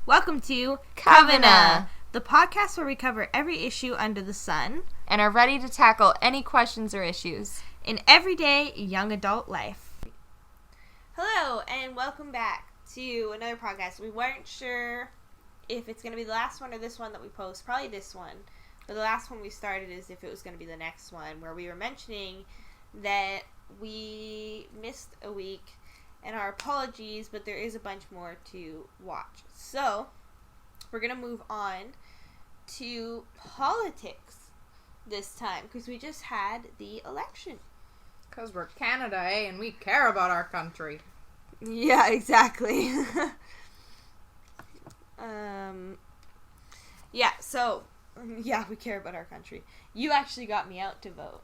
Welcome to Covenant, the podcast where we cover every issue under the sun and are ready to tackle any questions or issues in everyday young adult life. Hello, and welcome back to another podcast. We weren't sure if it's going to be the last one or this one that we post. Probably this one. But the last one we started is if it was going to be the next one, where we were mentioning that we missed a week. And our apologies, but there is a bunch more to watch. So, we're going to move on to politics this time, because we just had the election. Because we're Canada, and we care about our country. Yeah, exactly. We care about our country. You actually got me out to vote.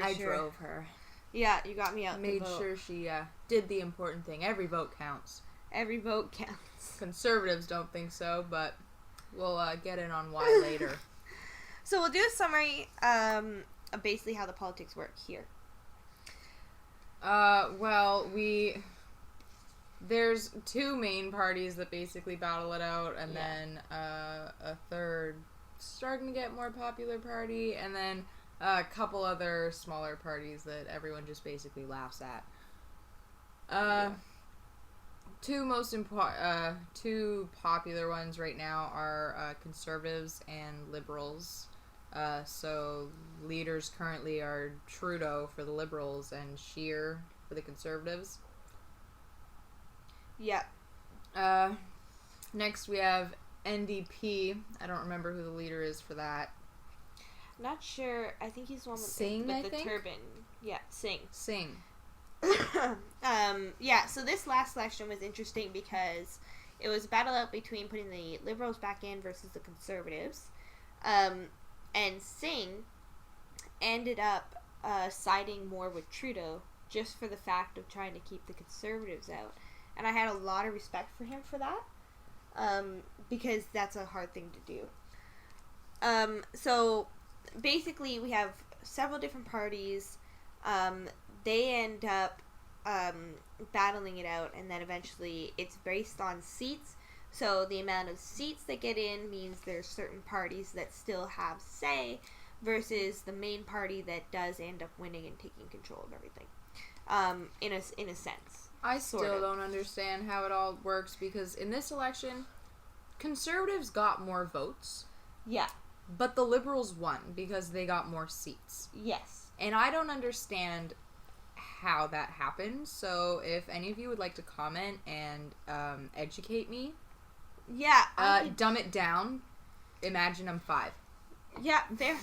I drove her. Yeah, you got me out to vote. Made sure she did the important thing. Every vote counts. Every vote counts. Conservatives don't think so, but we'll get in on why later. So we'll do a summary of basically how the politics work here. There's two main parties that basically battle it out, and then a third starting to get more popular party, and then a couple other smaller parties that everyone just basically laughs at. Two popular ones right now are conservatives and liberals. So leaders currently are Trudeau for the liberals and Scheer for the conservatives. Yeah. Next we have NDP. I don't remember who the leader is for that. Not sure. I think he's the one with the turban. Yeah, Singh. So this last election was interesting because it was a battle out between putting the Liberals back in versus the Conservatives. And Singh ended up siding more with Trudeau just for the fact of trying to keep the Conservatives out. And I had a lot of respect for him for that. Because that's a hard thing to do. So basically, we have several different parties. They end up battling it out, and then eventually it's based on seats. So the amount of seats that get in means there's certain parties that still have say versus the main party that does end up winning and taking control of everything. In a sense. I still don't understand how it all works, because in this election, conservatives got more votes. Yeah. But the liberals won because they got more seats. Yes. And I don't understand how that happened. So if any of you would like to comment and educate me. Yeah. Dumb it down. Imagine I'm 5. Yeah, fair.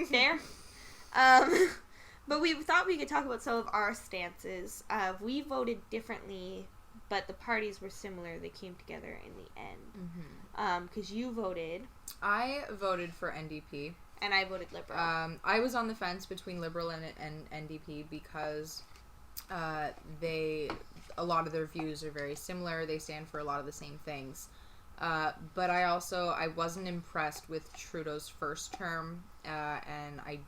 Fair. But we thought we could talk about some of our stances. We voted differently, but the parties were similar. They came together in the end. Because you voted. I voted for NDP. And I voted Liberal. I was on the fence between Liberal and NDP because a lot of their views are very similar. They stand for a lot of the same things. But I wasn't impressed with Trudeau's first term, and I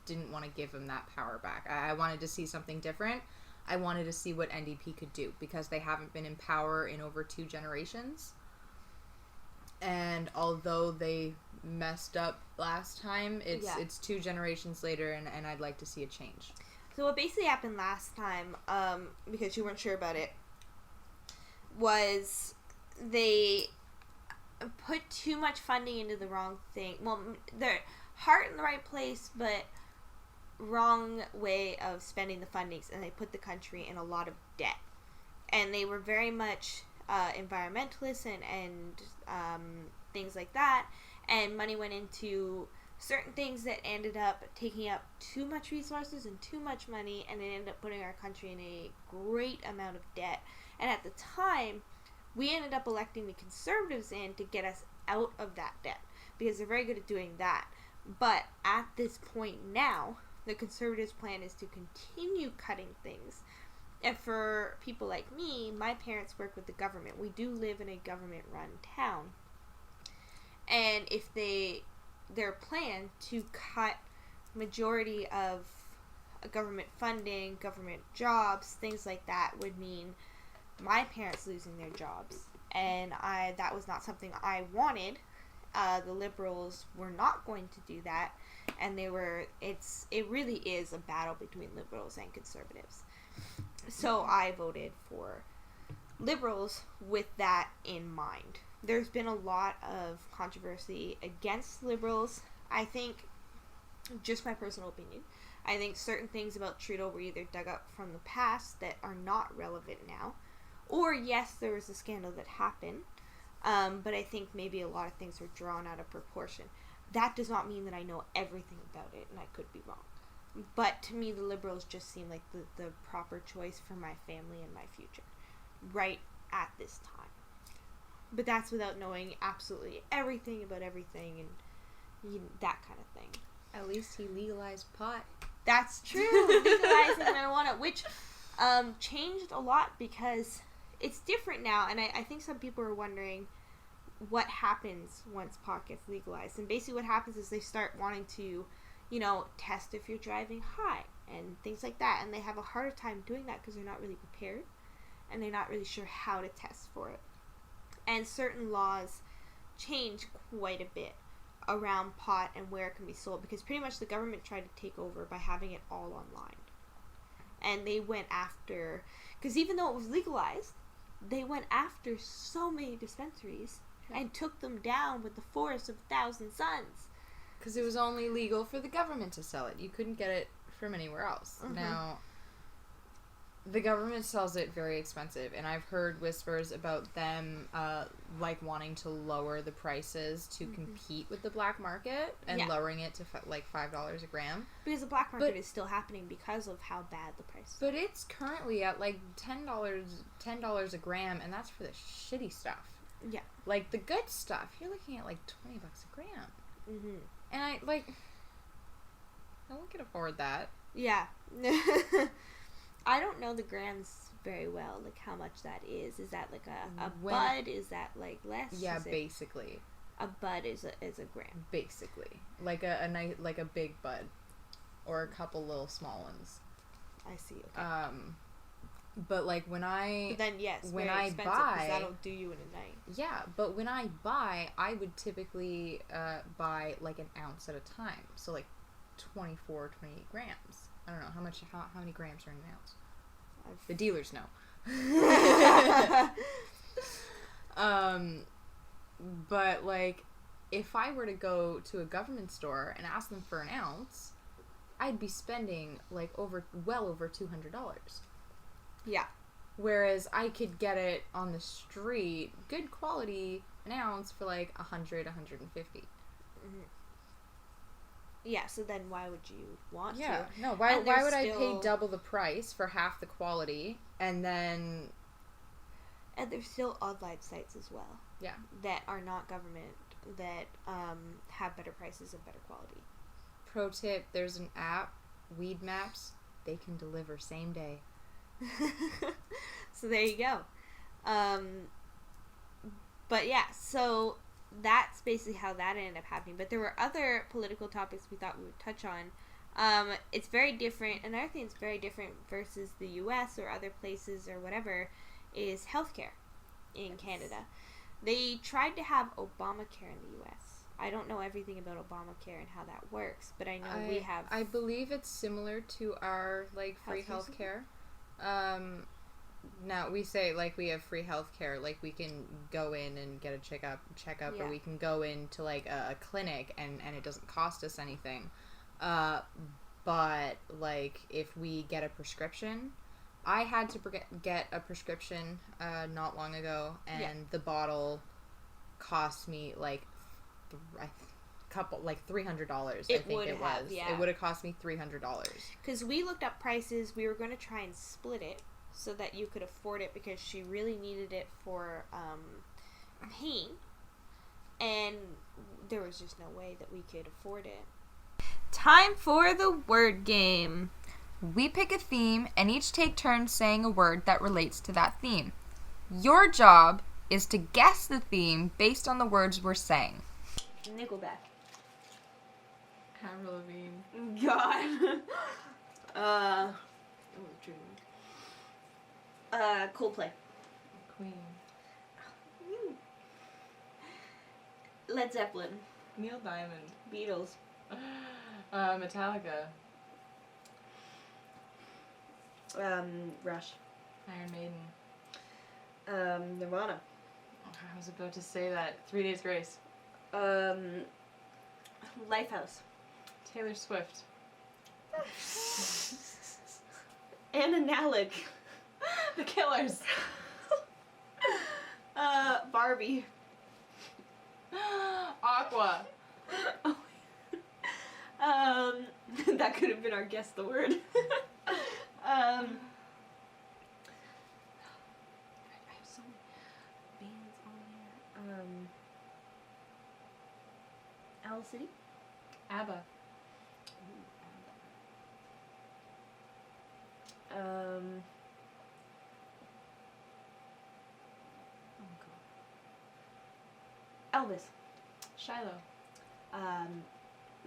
didn't want to give him that power back. I wanted to see something different. I wanted to see what NDP could do, because they haven't been in power in over 2 generations. And although they messed up last time, it's 2 generations later, and I'd like to see a change. So what basically happened last time, because you weren't sure about it, was they put too much funding into the wrong thing. Well, their heart in the right place, but wrong way of spending the fundings, and they put the country in a lot of debt. And they were very much environmentalists and things like that, and money went into certain things that ended up taking up too much resources and too much money, and it ended up putting our country in a great amount of debt. And at the time, we ended up electing the Conservatives in to get us out of that debt, because they're very good at doing that. But at this point now, the Conservatives' plan is to continue cutting things. And for people like me, my parents work with the government. We do live in a government-run town. And if their plan to cut majority of government funding, government jobs, things like that, would mean my parents losing their jobs, and that was not something I wanted. The Liberals were not going to do that, and it really is a battle between Liberals and Conservatives. So I voted for Liberals with that in mind. There's been a lot of controversy against Liberals. I think, just my personal opinion, I think certain things about Trudeau were either dug up from the past that are not relevant now, or yes, there was a scandal that happened, but I think maybe a lot of things were drawn out of proportion. That does not mean that I know everything about it, and I could be wrong. But to me, the Liberals just seem like the proper choice for my family and my future, right at this time. But that's without knowing absolutely everything about everything and that kind of thing. At least he legalized pot. That's true. Legalizing marijuana, which changed a lot because it's different now. And I think some people are wondering what happens once pot gets legalized. And basically what happens is they start wanting to, test if you're driving high and things like that. And they have a harder time doing that because they're not really prepared. And they're not really sure how to test for it. And certain laws change quite a bit around pot and where it can be sold, because pretty much the government tried to take over by having it all online. And they went after, because even though it was legalized, they went after so many dispensaries and took them down with the force of 1,000 suns. Because it was only legal for the government to sell it. You couldn't get it from anywhere else. Mm-hmm. Now, the government sells it very expensive, and I've heard whispers about them wanting to lower the prices to compete with the black market and lowering it to $5 a gram. Because the black market is still happening because of how bad the price is. But it's currently at $10 a gram, and that's for the shitty stuff. Yeah. Like the good stuff, you're looking at $20 a gram. Mm-hmm. And I no one can afford that. Yeah. I don't know the grams very well, how much that is. Is that a bud? Is that less? Yeah, basically. A bud is a gram. Basically. A nice, a big bud. Or a couple little small ones. I see, okay. But when I... But then, yes, when very I expensive, buy... because that'll do you in a night. Yeah, but when I buy, I would typically buy an ounce at a time. So 24, 28 grams. I don't know how many grams are in an ounce. The dealers know. But if I were to go to a government store and ask them for an ounce, I'd be spending well over $200. Yeah. Whereas I could get it on the street, good quality, an ounce for $100, $150. Mm-hmm. Yeah, so then why would you want to? Yeah, no, why would I pay double the price for half the quality and then... And there's still online sites as well. Yeah. That are not government, that have better prices and better quality. Pro tip, there's an app, Weed Maps, they can deliver same day. So there you go. But yeah, so... that's basically how that ended up happening. But there were other political topics we thought we would touch on. It's very different. Another thing that's very different versus the U.S. or other places or whatever is healthcare in Canada. They tried to have Obamacare in the U.S. I don't know everything about Obamacare and how that works, but I know we have... I believe it's similar to our, free healthcare. Now, we say, we have free healthcare, we can go in and get a checkup, yeah. Or we can go into, a clinic, and it doesn't cost us anything. But, if we get a prescription, I had to get a prescription, not long ago, and the bottle cost me, $300, I think it was. Yeah. It would have cost me $300. Because we looked up prices, we were going to try and split it, so that you could afford it, because she really needed it for pain, and there was just no way that we could afford it. Time for the word game. We pick a theme and each take turns saying a word that relates to that theme. Your job is to guess the theme based on the words we're saying. Nickelback. Avril Lavigne. God. Coldplay. Queen. Led Zeppelin. Neil Diamond. Beatles. Metallica. Rush. Iron Maiden. Nirvana. I was about to say that. 3 Days Grace. Lifehouse. Taylor Swift. Anna Nalick. The Killers. Barbie. Aqua. That could have been our guess the word. I have so many bands on there. Owl City. ABBA. Oh god. Elvis. Shiloh.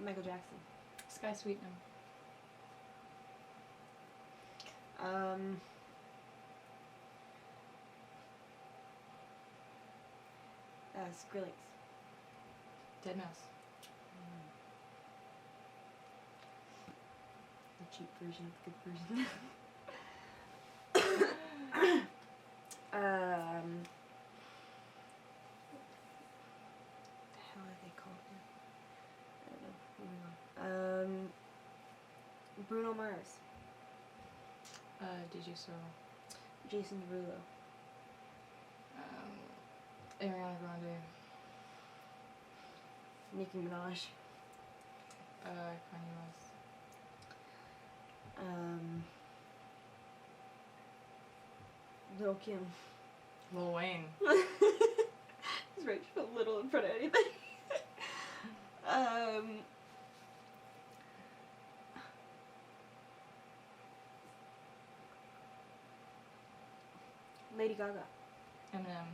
Michael Jackson. Sky Sweetnam. Skrillex. Dead Mouse. The cheap version of the good version. The hell are they called? I don't know. Moving on. Bruno Mars. DJ Searle. Jason Derulo. Ariana Grande. Nicki Minaj. Kanye West. Lil Kim. Lil Wayne. He's right a little in front of anything. Lady Gaga. Eminem.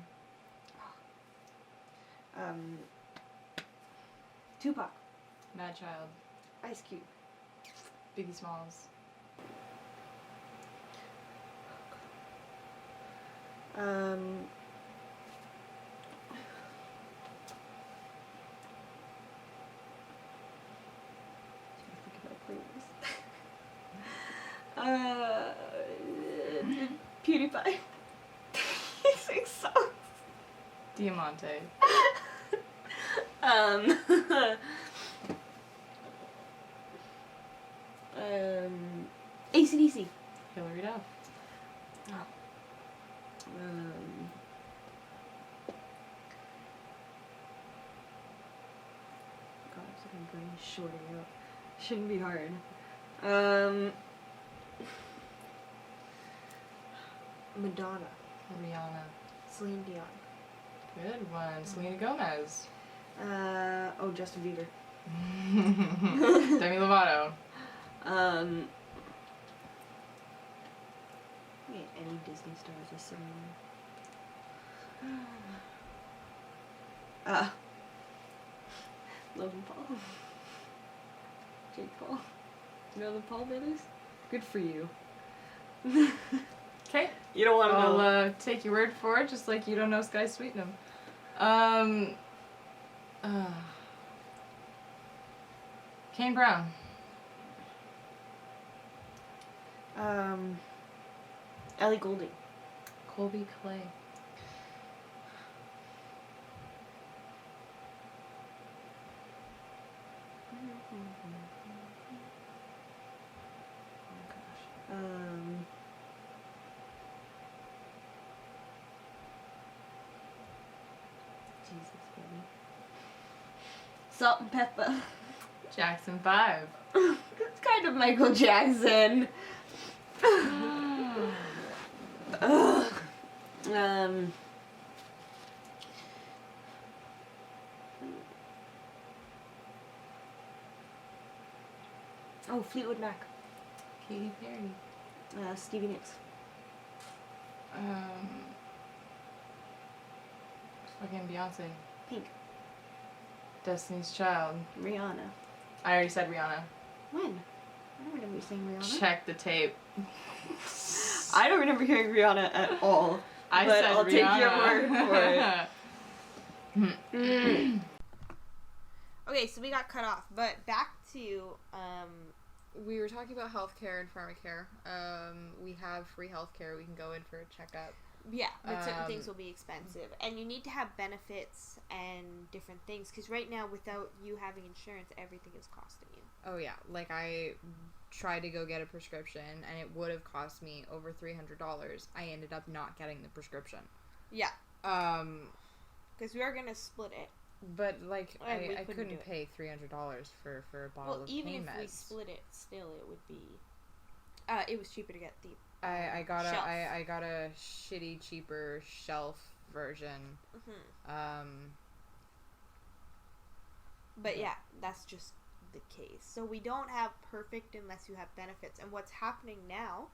Tupac. Mad Child. Ice Cube. Biggie Smalls. PewDiePie. He sings songs. Diamante. AC/DC. Hillary Duff. God, I'm such a brain shorting out. Shouldn't be hard. Madonna. Rihanna. Celine Dion. Good one. Selena Gomez. Justin Bieber. Demi Lovato. Any Disney stars are similar. Logan Paul. Jake Paul. You know the Paul brothers? Good for you. Okay. You don't want to know. I'll take your word for it, just like you don't know Sky Sweetnam. Kane Brown. Ellie Goulding. Colby Clay. Oh gosh. Jesus, baby. Salt and Pepper. Jackson 5. It's kind of Michael Jackson. Fleetwood Mac. Katy Perry. Stevie Nicks. Fucking Beyonce. Pink. Destiny's Child. Rihanna. I already said Rihanna. When? I don't remember you saying Rihanna. Check the tape. I don't remember hearing Rihanna at all. but I'll take your word for it. Okay, so we got cut off, but back to we were talking about healthcare and pharmacare. We have free healthcare. We can go in for a checkup. Yeah, but certain things will be expensive, and you need to have benefits and different things. Because right now, without you having insurance, everything is costing you. Oh yeah, like I tried to go get a prescription, and it would have cost me over $300. I ended up not getting the prescription. Yeah. Because we are gonna split it. But like I couldn't do pay $300 for a bottle of pain meds. Well, even if we split it, still it would be. It was cheaper to get the. I got shelf. I got a shitty, cheaper shelf version. Mm-hmm. But yeah, that's just the case. So we don't have perfect unless you have benefits. And what's happening now,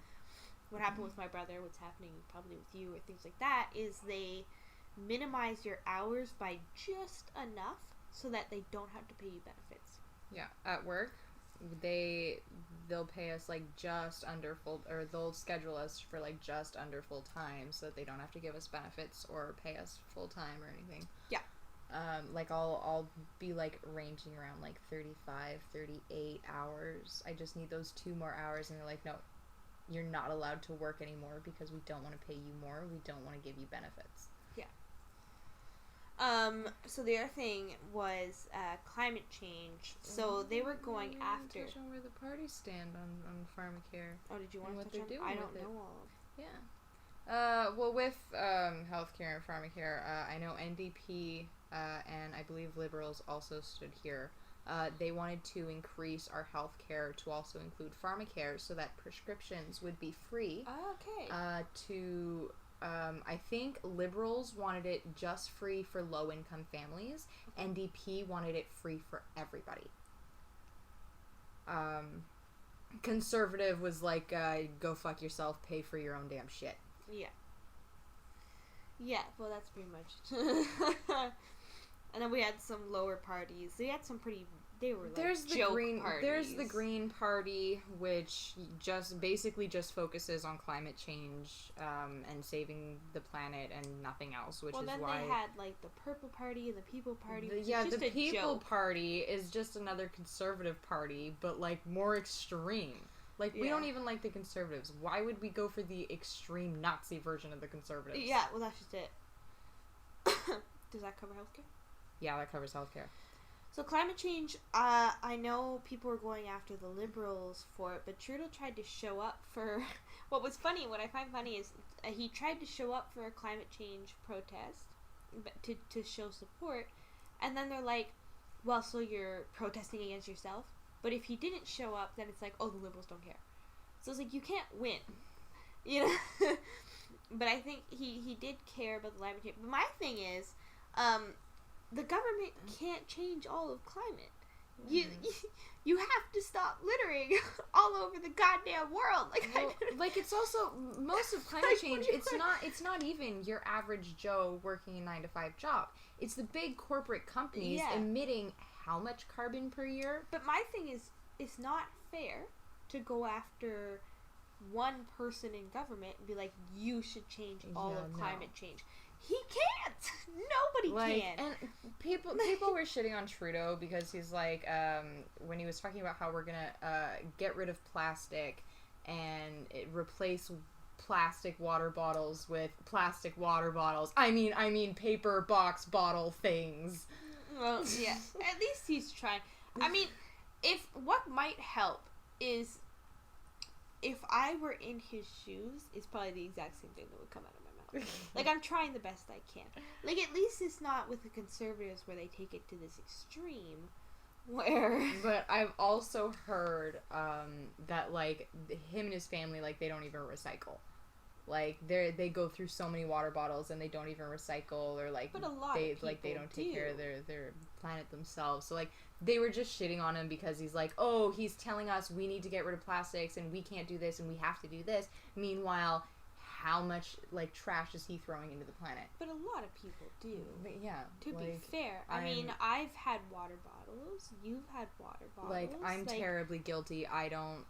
what happened with my brother, what's happening probably with you or things like that, is they minimize your hours by just enough so that they don't have to pay you benefits. Yeah, at work, they'll pay us like just under full, or they'll schedule us for like just under full time so that they don't have to give us benefits or pay us full time or anything. Yeah. Like I'll be like ranging around like 35, 38 hours. I just need those 2 more hours, and they're like, no, you're not allowed to work anymore because we don't want to pay you more. We don't want to give you benefits. Yeah. So the other thing was climate change. So they were going after. Touch on where the parties stand on pharmacare. Oh, did you want what to touch they're on? doing I don't with it. know all of. Yeah. Well, with healthcare and pharmacare, I know NDP and I believe Liberals also stood here. They wanted to increase our healthcare to also include pharmacare so that prescriptions would be free. Okay. I think Liberals wanted it just free for low-income families. NDP wanted it free for everybody. Conservative was like, go fuck yourself, pay for your own damn shit. Yeah. Yeah, well, that's pretty much. And then we had some lower parties. They had some pretty. They were like There's the joke green. parties. There's the Green Party, which just basically just focuses on climate change and saving the planet and nothing else. Which is then why they had like the Purple Party and the People Party. the People joke. Party is just another conservative party, but like more extreme. Like, we don't even like the conservatives. Why would we go for the extreme Nazi version of the conservatives? Yeah, well, that's just it. Does that cover healthcare? Yeah, that covers healthcare. So climate change, I know people were going after the Liberals for it, but Trudeau tried to show up for... What was funny, what I find funny is he tried to show up for a climate change protest to show support, and then they're like, well, so you're protesting against yourself? But if he didn't show up, then it's like, oh, the Liberals don't care. So it's like, you can't win. You know? But I think he did care about the climate change. But my thing is, the government can't change all of climate. You have to stop littering all over the goddamn world. Like it's also most of climate change. It's not even your average Joe working a 9-to-5 job. It's the big corporate companies emitting how much carbon per year. But my thing is, it's not fair to go after one person in government and be like, you should change all of climate change. He can't. Nobody can. And people were shitting on Trudeau because he's like, when he was talking about how we're gonna get rid of plastic and replace plastic water bottles with plastic water bottles. I mean paper box bottle things. Well, yeah. At least he's trying. I mean, what might help is if I were in his shoes, it's probably the exact same thing that would come out of my mouth. Like, I'm trying the best I can. Like, at least it's not with the conservatives where they take it to this extreme. But I've also heard that, like, him and his family, like, they don't even recycle. Like, they go through so many water bottles and they don't even recycle, or like, but a lot they of people they don't take care of their planet themselves. So like, they were just shitting on him because he's like, oh, he's telling us we need to get rid of plastics and we can't do this and we have to do this. Meanwhile, how much like trash is he throwing into the planet? But a lot of people do. But yeah. To be fair, I mean, I've had water bottles. You've had water bottles. Like, I'm terribly guilty. I don't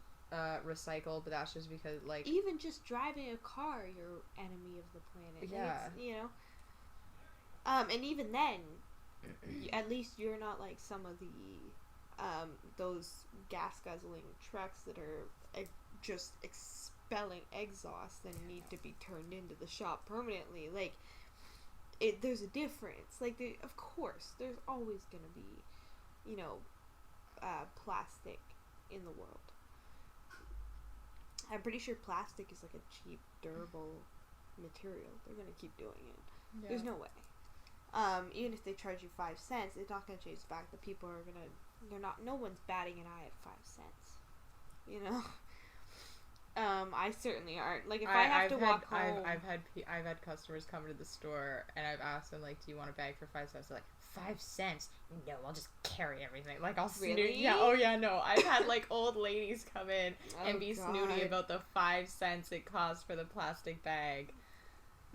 recycle, but that's just because, like... Even just driving a car, you're enemy of the planet. Yeah. Like, you know? And even then, at least you're not like some of the, those gas-guzzling trucks that are just expelling exhaust and need to be turned into the shop permanently. Like, there's a difference. Like, of course, there's always gonna be, you know, plastic in the world. I'm pretty sure plastic is like a cheap, durable material. They're gonna keep doing it. Yeah. There's no way. Even if they charge you 5 cents, it's not gonna change the fact that people are gonna. No one's batting an eye at 5 cents. You know. I certainly aren't. Like, if I have to walk home, I've had customers come to the store and I've asked them, like, do you want a bag for 5 cents? They're like, 5 cents? No, I'll just carry everything. Like, I'll really? Yeah. Oh yeah, no. I've had like old ladies come in and be snooty about the 5 cents it costs for the plastic bag.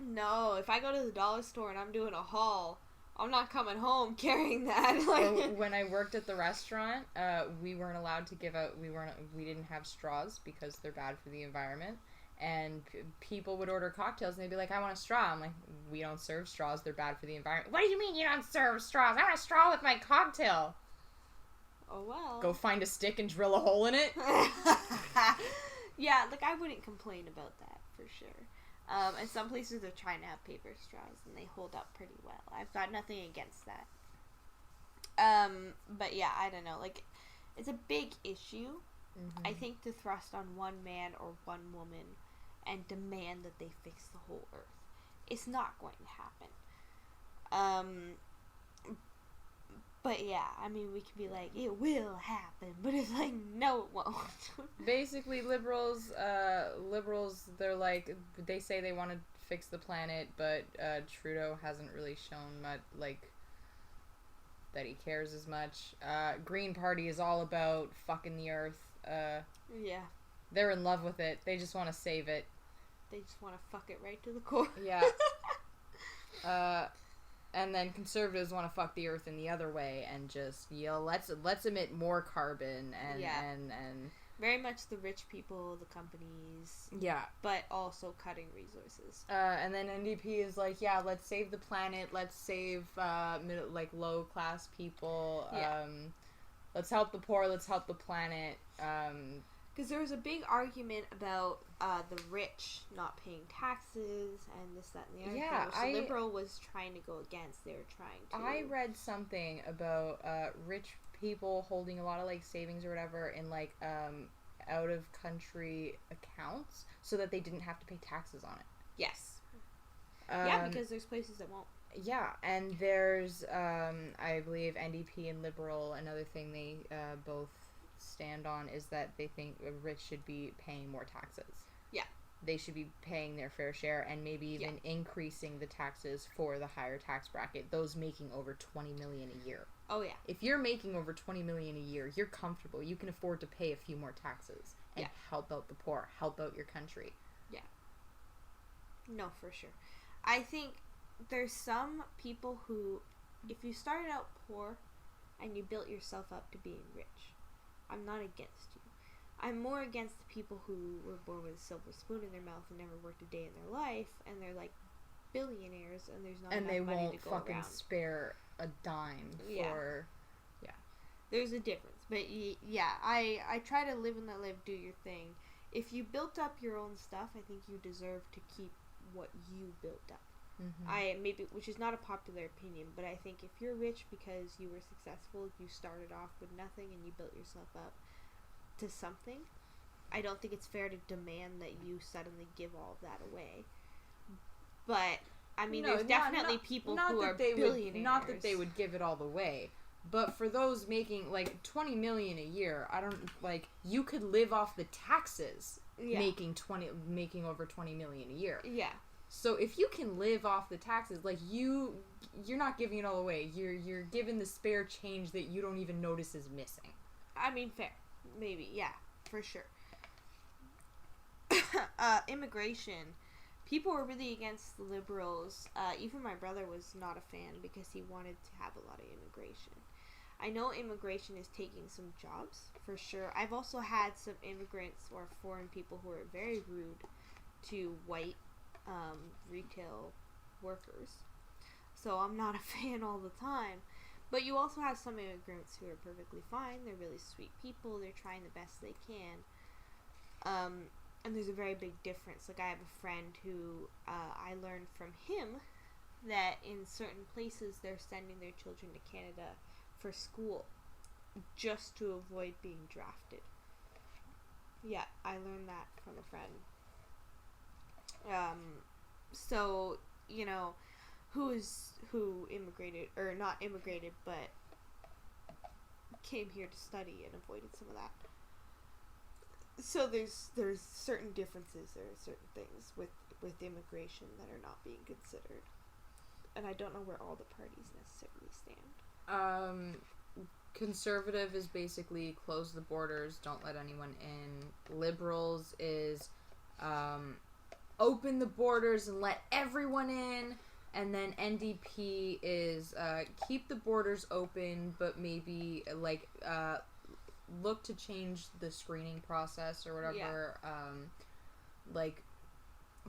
No, if I go to the dollar store and I'm doing a haul, I'm not coming home carrying that. Well, when I worked at the restaurant, we weren't allowed to give out. We didn't have straws because they're bad for the environment. And people would order cocktails and they'd be like, "I want a straw." I'm like, "We don't serve straws. They're bad for the environment." "What do you mean you don't serve straws? I want a straw with my cocktail." Oh well. Go find a stick and drill a hole in it. Yeah, like, I wouldn't complain about that for sure. And some places are trying to have paper straws, and they hold up pretty well. I've got nothing against that. But yeah, I don't know. Like, it's a big issue. Mm-hmm. I think to thrust on one man or one woman and demand that they fix the whole earth, it's not going to happen. But yeah, I mean, we can be like, it will happen, but it's like, no, it won't. Basically, liberals, they're like, they say they want to fix the planet, but Trudeau hasn't really shown much, like, that he cares as much. Green Party is all about fucking the earth. Yeah. They're in love with it. They just want to save it. They just want to fuck it right to the core. Yeah. And then conservatives want to fuck the earth in the other way and just yell, let's emit more carbon and very much the rich people, the companies. Yeah. But also cutting resources. And then NDP is like, yeah, let's save the planet, let's save low class people. Yeah. Let's help the poor, let's help the planet. Because there was a big argument about the rich not paying taxes and this, that, and the other. Yeah, thing. So Liberal was trying to go against. They were trying to. I read something about rich people holding a lot of like savings or whatever in like out of country accounts so that they didn't have to pay taxes on it. Yes. Yeah, because there's places that won't. Yeah, and there's I believe NDP and Liberal. Another thing they both stand on is that they think rich should be paying more taxes. Yeah. They should be paying their fair share and maybe even increasing the taxes for the higher tax bracket, those making over $20 million a year. Oh, yeah. If you're making over $20 million a year, you're comfortable. You can afford to pay a few more taxes and help out the poor, help out your country. Yeah. No, for sure. I think there's some people who, if you started out poor and you built yourself up to being rich, I'm not against you. I'm more against the people who were born with a silver spoon in their mouth and never worked a day in their life, and they're like billionaires, and there's not enough money to go around. And they won't fucking spare a dime for... Yeah. There's a difference. But yeah, I try to live and let live, do your thing. If you built up your own stuff, I think you deserve to keep what you built up. Mm-hmm. Which is not a popular opinion, but I think if you're rich because you were successful, you started off with nothing and you built yourself up to something, I don't think it's fair to demand that you suddenly give all of that away. But I mean, there's definitely people who are billionaires. Not that they would give it all away, but for those making like $20 million a year, I don't like. You could live off the taxes, making over $20 million a year. Yeah. So if you can live off the taxes, like you're not giving it all away. You're giving the spare change that you don't even notice is missing. I mean, fair. Maybe, yeah, for sure. Immigration. People were really against the Liberals. Even my brother was not a fan because he wanted to have a lot of immigration. I know immigration is taking some jobs, for sure. I've also had some immigrants or foreign people who are very rude to white retail workers. So I'm not a fan all the time. But you also have some immigrants who are perfectly fine. They're really sweet people. They're trying the best they can. And there's a very big difference. Like, I have a friend who I learned from him that in certain places they're sending their children to Canada for school just to avoid being drafted. Yeah, I learned that from a friend. So, you know, who immigrated, or not immigrated, but came here to study and avoided some of that. So there's certain differences, there are certain things with immigration that are not being considered. And I don't know where all the parties necessarily stand. Conservative is basically close the borders, don't let anyone in. Liberals is open the borders and let everyone in. And then NDP is keep the borders open, but maybe look to change the screening process or whatever. Yeah.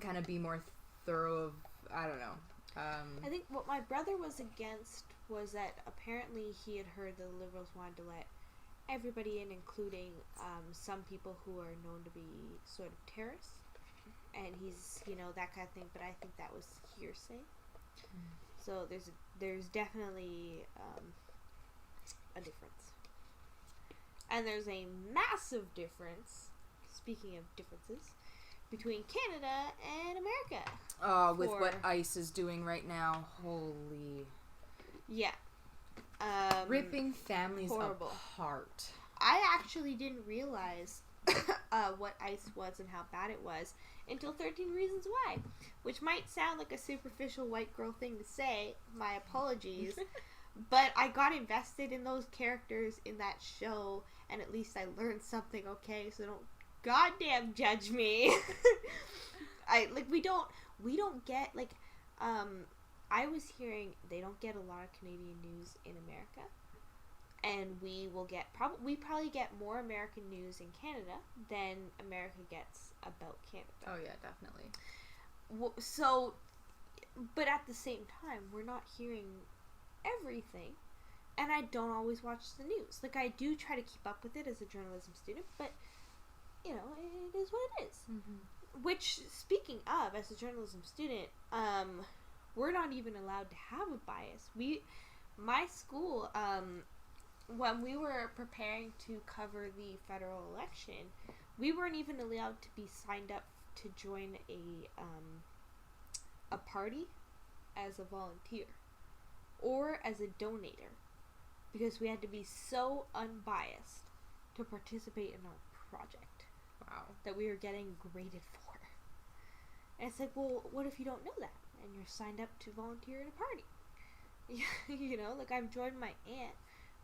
Kind of be more thorough. I don't know. I think what my brother was against was that apparently he had heard the Liberals wanted to let everybody in, including some people who are known to be sort of terrorists. And he's, that kind of thing, but I think that was hearsay. So there's definitely a difference. And there's a massive difference, speaking of differences, between Canada and America. With what ICE is doing right now. Holy. Yeah. Ripping families horrible. apart. I actually didn't realize what ICE was and how bad it was until 13 Reasons Why, which might sound like a superficial white girl thing to say. My apologies. But I got invested in those characters in that show, and at least I learned something, okay? So don't goddamn judge me. We don't get, I was hearing they don't get a lot of Canadian news in America. And we probably get more American news in Canada than America gets about Canada. Oh yeah, definitely. So, but at the same time, we're not hearing everything, and I don't always watch the news. I do try to keep up with it as a journalism student, but it is what it is. Mm-hmm. Which, speaking of, as a journalism student, we're not even allowed to have a bias. My school, when we were preparing to cover the federal election, we weren't even allowed to be signed up to join a party as a volunteer or as a donator, because we had to be so unbiased to participate in our project. Wow. That we were getting graded for. And it's like, well, what if you don't know that and you're signed up to volunteer in a party? I've joined my aunt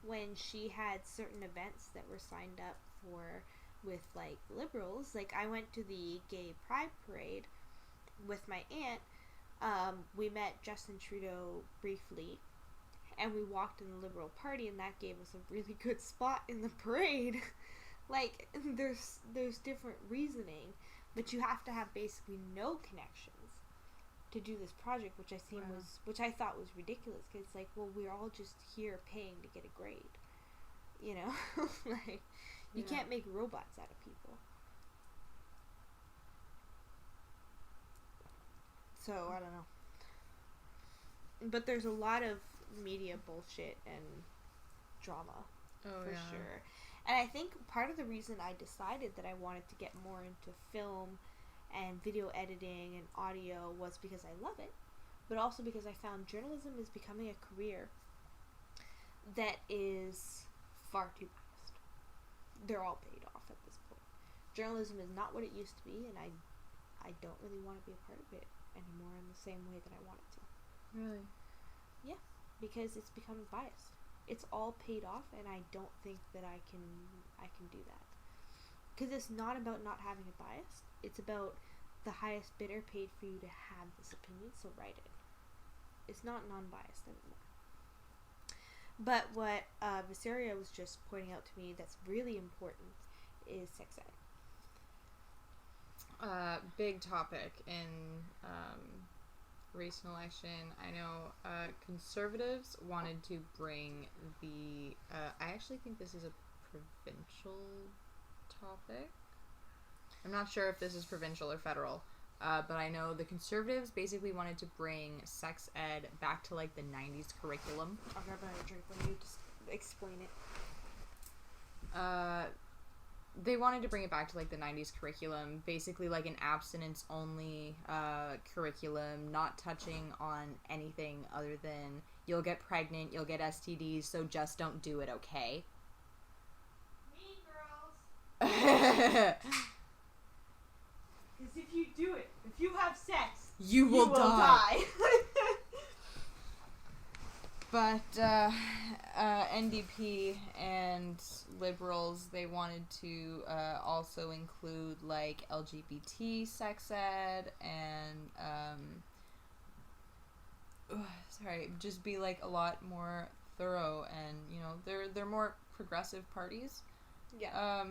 when she had certain events that were signed up for with liberals. I went to the gay pride parade with my aunt. We met Justin Trudeau briefly, and we walked in the Liberal Party, and that gave us a really good spot in the parade. There's different reasoning, but you have to have basically no connections to do this project, which I thought was ridiculous, because it's we're all just here paying to get a grade, you can't make robots out of people. So I don't know, but there's a lot of media bullshit and drama for sure. And I think part of the reason I decided that I wanted to get more into film and video editing and audio was because I love it, but also because I found journalism is becoming a career that is far too biased. They're all paid off at this point. Journalism is not what it used to be, and I don't really want to be a part of it anymore in the same way that I wanted to. Really? Yeah, because it's becoming biased. It's all paid off, and I don't think that I can do that. Because it's not about not having a bias. It's about the highest bidder paid for you to have this opinion, so write it. It's not non-biased anymore. But what Visaria was just pointing out to me that's really important is sex ed. Big topic in recent election. I know conservatives wanted to bring the. I actually think this is a provincial topic. I'm not sure if this is provincial or federal, but I know the conservatives basically wanted to bring sex ed back to like the 90s curriculum. I'll grab a drink when you just explain it. They wanted to bring it back to like the 90s curriculum, basically like an abstinence only curriculum, not touching on anything other than you'll get pregnant, you'll get STDs, so just don't do it, okay? Mean girls. Because if you do it, if you have sex, you will die. But NDP and liberals, they wanted to also include like LGBT sex ed and just be like a lot more thorough, and you know they're more progressive parties. Yeah.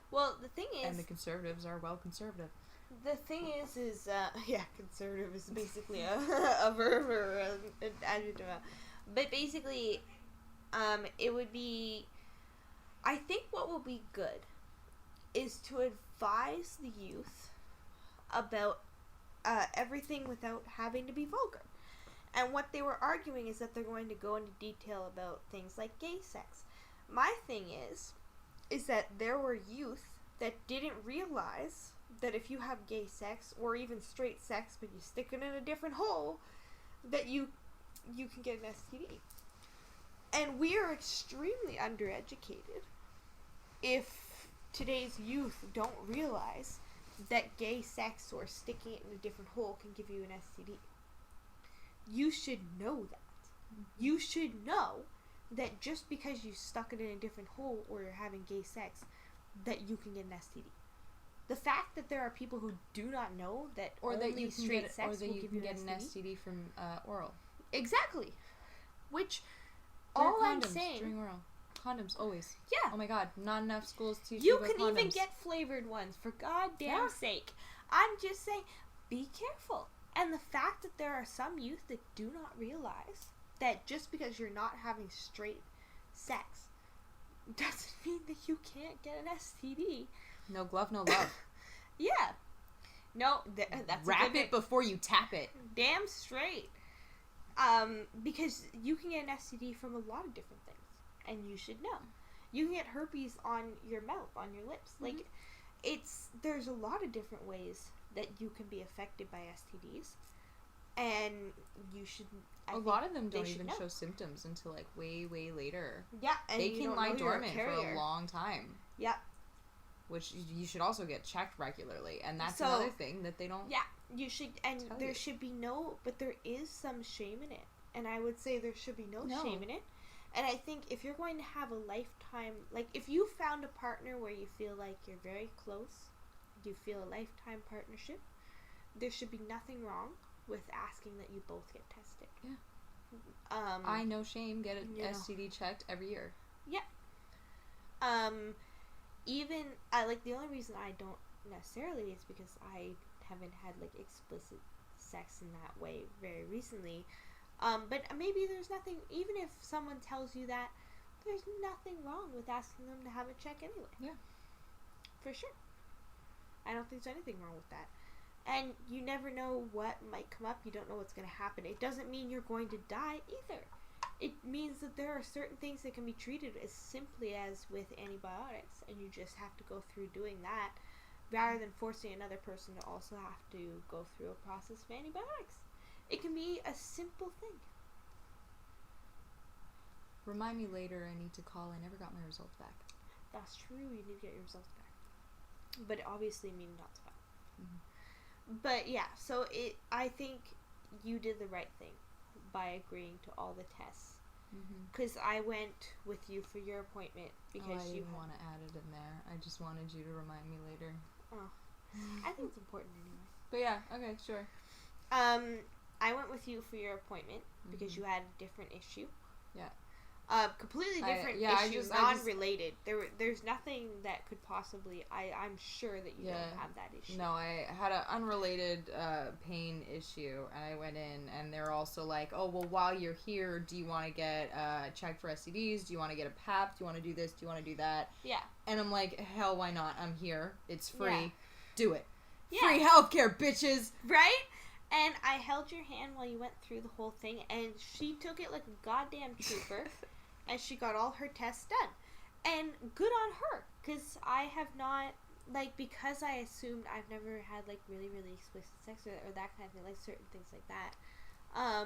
Well, the thing is, and the conservatives are conservative. The thing is conservative is basically a verb or an adjective. But basically, it would be, I think what will be good is to advise the youth about everything without having to be vulgar. And what they were arguing is that they're going to go into detail about things like gay sex. My thing is that there were youth that didn't realize that if you have gay sex or even straight sex but you stick it in a different hole, that you can get an STD. And we are extremely undereducated if today's youth don't realize that gay sex or sticking it in a different hole can give you an STD. You should know that. You should know that just because you stuck it in a different hole or you're having gay sex, that you can get an STD. The fact that there are people who do not know that only straight sex will give you an STD from oral. Exactly. Which, wear all condoms I'm saying... during oral. Condoms, always. Yeah. Oh my god, not enough schools teach you about condoms. You can even get flavored ones, for goddamn sake. I'm just saying, be careful. And the fact that there are some youth that do not realize that just because you're not having straight sex doesn't mean that you can't get an STD. No glove, no love. Yeah. No, that's wrap it before you tap it. Damn straight. Because you can get an STD from a lot of different things, and you should know. You can get herpes on your mouth, on your lips. Mm-hmm. Like, there's a lot of different ways that you can be affected by STDs, and you should. A lot of them don't even show symptoms until like way, way later. Yeah, and they can lie dormant for a long time. Yeah. Which you should also get checked regularly, and that's another thing that they don't. Yeah, you should, and there should be but there is some shame in it, and I would say there should be no shame in it. And I think if you're going to have a lifetime, like if you found a partner where you feel like you're very close, you feel a lifetime partnership, there should be nothing wrong with asking that you both get tested. Yeah. I no shame get an STD checked every year. Yeah. Even like the only reason I don't necessarily is because I haven't had like explicit sex in that way very recently. But maybe there's nothing, even if someone tells you that, there's nothing wrong with asking them to have a check anyway. Yeah. For sure. I don't think there's anything wrong with that. And you never know what might come up. You don't know what's going to happen. It doesn't mean you're going to die either. It means that there are certain things that can be treated as simply as with antibiotics, and you just have to go through doing that rather than forcing another person to also have to go through a process of antibiotics. It can be a simple thing. Remind me later, I need to call. I never got my results back. That's true, you need to get your results back. But obviously mean not to file. Mm-hmm. But yeah, so I think you did the right thing by agreeing to all the tests. Because I went with you for your appointment because I didn't want to add it in there. I just wanted you to remind me later. Oh. I think it's important anyway. But yeah, okay, sure. I went with you for your appointment because you had a different issue. Yeah. Completely different issue, non-related. There's nothing that could possibly. I'm sure that you don't have that issue. No, I had an unrelated pain issue, and I went in, and they're also like, "Oh, well, while you're here, do you want to get checked for STDs? Do you want to get a PAP? Do you want to do this? Do you want to do that?" Yeah. And I'm like, "Hell, why not? I'm here. It's free. Yeah. Do it. Yeah. Free healthcare, bitches." Right? And I held your hand while you went through the whole thing, and she took it like a goddamn trooper, and she got all her tests done. And good on her, because I have not, like, because I assumed I've never had, like, really, really explicit sex or that kind of thing, like, certain things like that. I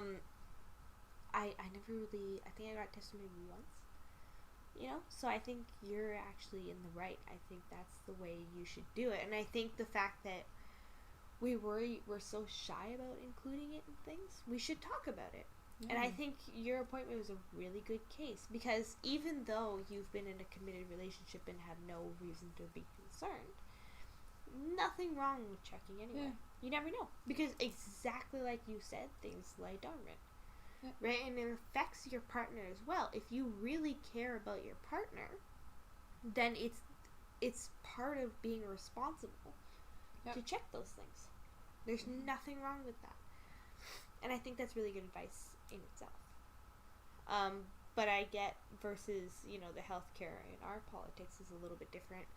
never really, I think I got tested maybe once, you know? So I think you're actually in the right. I think that's the way you should do it. And I think the fact that we're so shy about including it in things, we should talk about it. And I think your appointment was a really good case, because even though you've been in a committed relationship and have no reason to be concerned, nothing wrong with checking anyway. Yeah. You never know, because exactly like you said, things lie dormant. Yeah. Right? And it affects your partner as well. If you really care about your partner, then it's part of being responsible to check those things. There's nothing wrong with that. And I think that's really good advice in itself. But I get versus, you know, the healthcare in our politics is a little bit different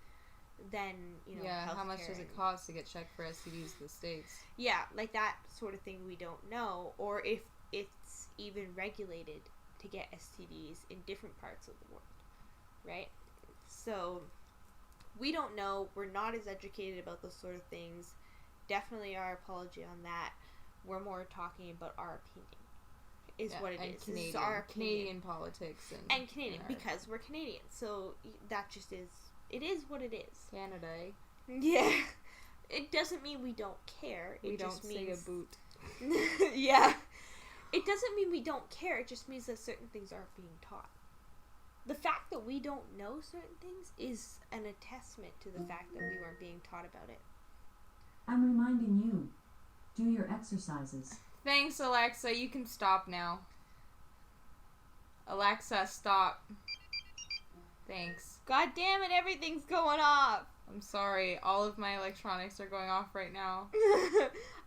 than, you know, how much does it cost to get checked for STDs in the States? Yeah, like that sort of thing we don't know. Or if it's even regulated to get STDs in different parts of the world. Right? So we don't know. We're not as educated about those sort of things. Definitely our apology on that. We're more talking about our opinion. Is what it is. Canadian, this is our Canadian politics and Canadian, because we're Canadian. So that just is. It is what it is. Canada. Yeah. It doesn't mean we don't care. We don't say a boot. Yeah. It doesn't mean we don't care. It just means that certain things aren't being taught. The fact that we don't know certain things is an attestament to the fact that we weren't being taught about it. I'm reminding you. Do your exercises. Thanks, Alexa. You can stop now. Alexa, stop. Thanings. God damn it, everything's going off. I'm sorry. All of my electronics are going off right now.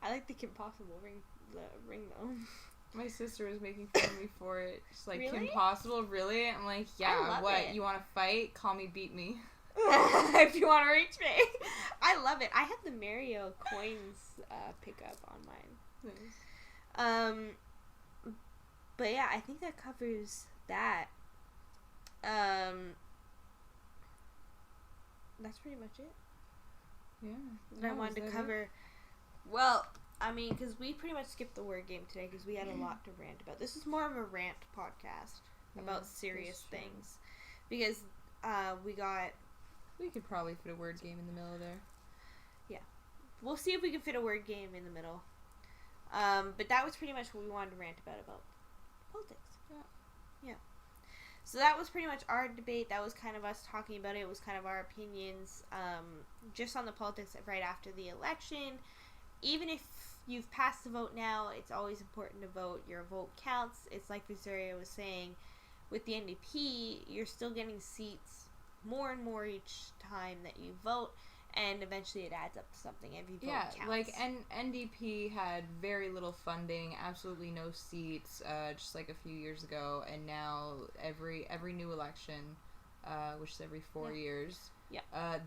I like the Kim Possible ring though. My sister was making fun of me for it. She's like, really? Kim Possible? Really? I'm like, yeah, what? It. You want to fight? Call me, beat me. If you want to reach me. I love it. I have the Mario coins pickup on mine. Nice. But yeah, I think that covers that. That's pretty much it. Yeah. That I wanted to cover. It? Well, I mean, because we pretty much skipped the word game today because we had a lot to rant about. This is more of a rant podcast about serious things. Because we could probably fit a word game in the middle there. Yeah. We'll see if we can fit a word game in the middle. But that was pretty much what we wanted to rant about politics. Yeah. So that was pretty much our debate. That was kind of us talking about it. It was kind of our opinions just on the politics right after the election. Even if you've passed the vote now, it's always important to vote. Your vote counts. It's like Visaria was saying, with the NDP, you're still getting seats more and more each time that you vote, and eventually it adds up to something. Every vote counts. Like NDP had very little funding, absolutely no seats, just like a few years ago, and now every new election, which is every 4 years,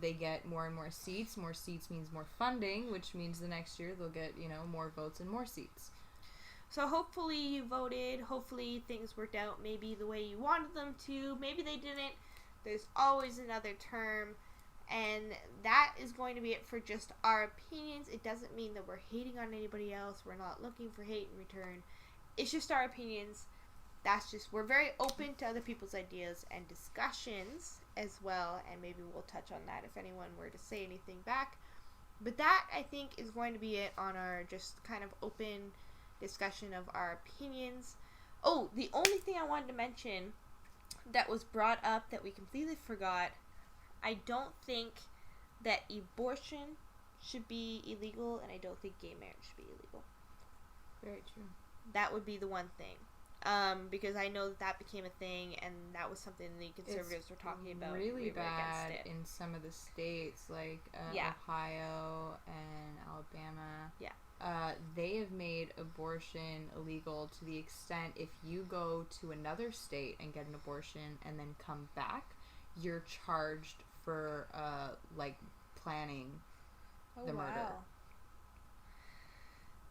they get more and more seats. More seats means more funding, which means the next year they'll get, more votes and more seats. So hopefully you voted. Hopefully things worked out maybe the way you wanted them to. Maybe they didn't. There's always another term. And that is going to be it for just our opinions. It doesn't mean that we're hating on anybody else. We're not looking for hate in return. It's just our opinions. We're very open to other people's ideas and discussions as well. And maybe we'll touch on that if anyone were to say anything back. But that, I think, is going to be it on our just kind of open discussion of our opinions. Oh, the only thing I wanted to mention that was brought up that we completely forgot, I don't think that abortion should be illegal, and I don't think gay marriage should be illegal. Very true. That would be the one thing. because I know that became a thing, and that was something the conservatives were talking about. Really we were bad against it. in some of the states, like Yeah. Ohio and Alabama. Yeah. They have made abortion illegal to the extent if you go to another state and get an abortion and then come back, you're charged for like planning the murder.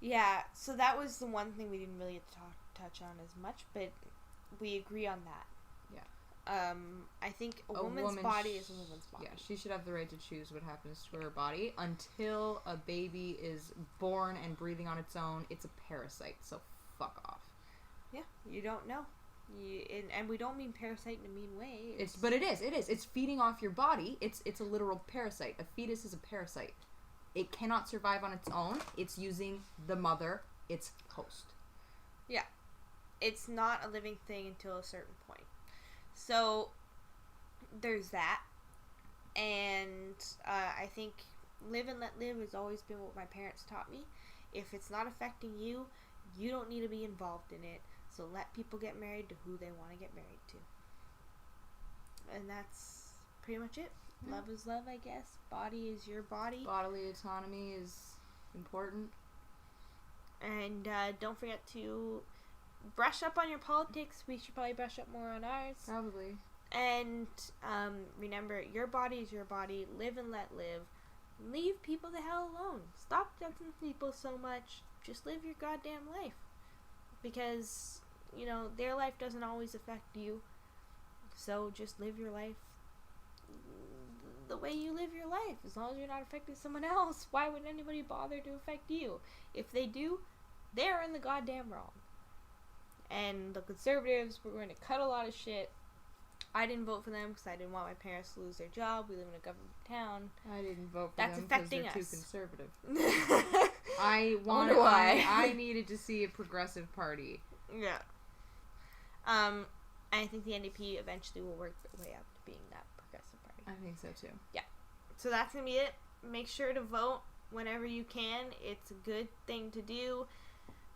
Yeah, so that was the one thing we didn't really touch on as much, but we agree on that. Yeah. I think a woman's body is a woman's body. Yeah, she should have the right to choose what happens to her body. Until a baby is born and breathing on its own, it's a parasite, so fuck off. Yeah, you don't know. And we don't mean parasite in a mean way. But it is. It's feeding off your body. It's a literal parasite. A fetus is a parasite. It cannot survive on its own. It's using the mother, its host. Yeah. It's not a living thing until a certain point. So, there's that. And I think live and let live has always been what my parents taught me. If it's not affecting you, you don't need to be involved in it. So let people get married to who they want to get married to. And that's pretty much it. Yeah. Love is love, I guess. Body is your body. Bodily autonomy is important. And don't forget to brush up on your politics. We should probably brush up more on ours. Probably. And remember, your body is your body. Live and let live. Leave people the hell alone. Stop judging people so much. Just live your goddamn life. Because, you know, their life doesn't always affect you. So just live your life the way you live your life. As long as you're not affecting someone else, why would anybody bother to affect you? If they do, they're in the goddamn wrong. And the conservatives were going to cut a lot of shit. I didn't vote for them because I didn't want my parents to lose their job. We live in a government town. I didn't vote for That's them because affecting they're us. too conservative. I needed to see a progressive party. Yeah. I think the NDP eventually will work their way up to being that progressive party. I think so too. Yeah. So that's going to be it. Make sure to vote whenever you can. It's a good thing to do.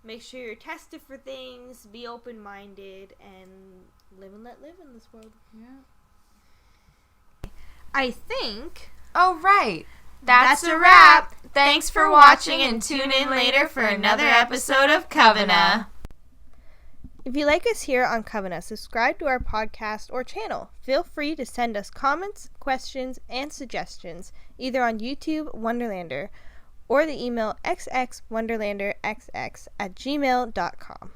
Make sure you're tested for things. Be open-minded. And live and let live in this world. Yeah. I think... Oh, right. That's a wrap. Thanks for watching, and tune in later for another episode of Covenant. If you like us here on Covenant, subscribe to our podcast or channel. Feel free to send us comments, questions, and suggestions, either on YouTube, Wonderlander, or the email xxwonderlanderxx@gmail.com.